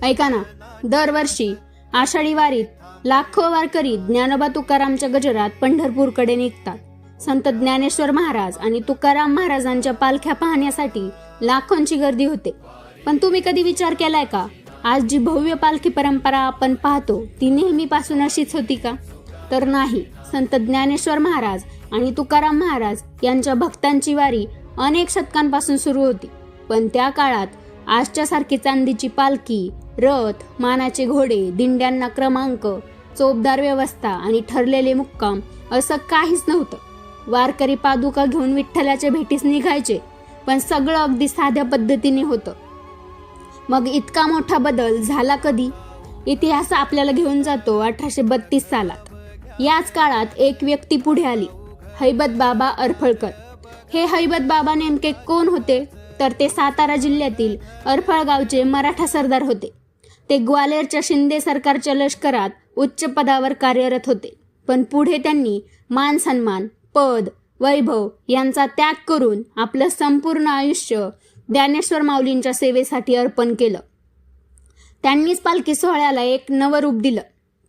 ऐका ना, दरवर्षी आषाढी वारीत लाखो वारकरी ज्ञानोबा तुकारामच्या गजरात पंढरपूरकडे निघतात. संत ज्ञानेश्वर महाराज आणि तुकाराम महाराजांच्या पालख्या पाहण्यासाठी लाखोंची गर्दी होते. पण तुम्ही कधी विचार केलाय का, आज जी भव्य पालखी परंपरा आपण पाहतो ती नेहमीपासून अशीच होती का? तर नाही. संत ज्ञानेश्वर महाराज आणि तुकाराम महाराज यांच्या भक्तांची वारी अनेक शतकांपासून सुरू होती. पण त्या काळात आजच्या सारखी चांदीची पालखी, रथ, मानाचे घोडे, दिंड्यांना क्रमांक, चोपदार व्यवस्था आणि ठरलेले मुक्काम असं काहीच नव्हतं. वारकरी पादुका घेऊन विठ्ठलाच्या भेटीस निघायचे, पण सगळं अगदी साध्या पद्धतीने होतं. मग इतका मोठा बदल झाला कधी? इतिहास आपल्याला घेऊन जातो 1832 सालात. याच काळात एक व्यक्ती पुढे आली, हैबत बाबा अरफळकर. हे हैबत बाबा नेमके कोण होते? तर ते सातारा जिल्ह्यातील अरफळ गावचे मराठा सरदार होते. ते ग्वालेरच्या शिंदे सरकारच्या लष्करात उच्च पदावर कार्यरत होते. पण पुढे त्यांनी मान सन्मान, पद, वैभव यांचा त्याग करून आपलं संपूर्ण आयुष्य ज्ञानेश्वर माऊलींच्या सेवेसाठी अर्पण केलं. त्यांनीच पालखी सोहळ्याला एक नवं रूप दिलं.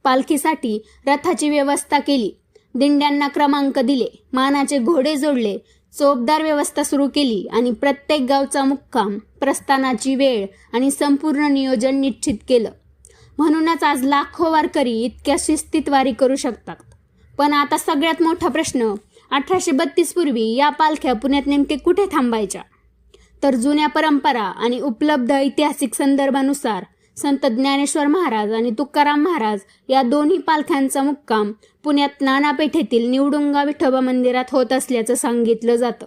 पालखीसाठी रथाची व्यवस्था केली, दिंड्यांना क्रमांक दिले, मानाचे घोडे जोडले, चोपदार व्यवस्था सुरू केली आणि प्रत्येक गावचा मुक्काम, प्रस्थानाची वेळ आणि संपूर्ण नियोजन निश्चित केलं. म्हणूनच आज लाखो वारकरी इतक्या शिस्तीत वारी करू शकतात. पण आता सगळ्यात मोठा प्रश्न, 1832 पूर्वी या पालख्या पुण्यात नेमके कुठे थांबायच्या? तर जुन्या परंपरा आणि उपलब्ध ऐतिहासिक संदर्भानुसार संत ज्ञानेश्वर महाराज आणि तुकाराम महाराज या दोन्ही पालख्यांचा मुक्काम पुण्यात नाना पेठेतील निवडुंगा विठोबा मंदिरात होत असल्याचं सांगितलं जातं.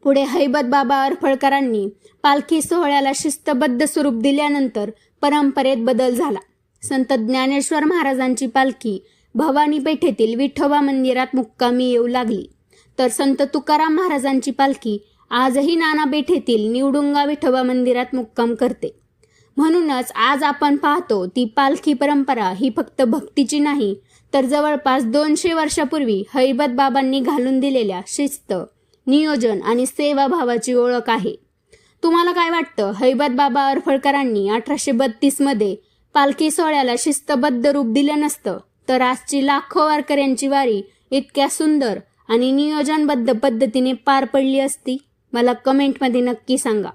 पुढे हैबत बाबा अरफळकरांनी पालखी सोहळ्याला शिस्तबद्ध स्वरूप दिल्यानंतर परंपरेत बदल झाला. संत ज्ञानेश्वर महाराजांची पालखी भवानी पेठेतील विठोबा मंदिरात मुक्कामी येऊ लागली. तर संत तुकाराम महाराजांची पालखी आजही नाना पेठेतील निवडुंगा विठोबा मंदिरात मुक्काम करते. म्हणूनच आज आपण पाहतो ती पालखी परंपरा ही फक्त भक्तीची नाही, तर जवळपास 200 वर्षापूर्वी हैबत बाबांनी घालून दिलेल्या शिस्त, नियोजन आणि सेवाभावाची ओळख आहे. तुम्हाला काय वाटतं, हैबत बाबा अरफळकरांनी 1832 मध्ये पालखी सोहळ्याला शिस्तबद्ध रूप दिलं नसतं तर आजची लाखो वारकऱ्यांची वारी इतक्या सुंदर आणि नियोजनबद्ध पद्धतीने पार पडली असती? मला कमेंटमध्ये नक्की सांगा.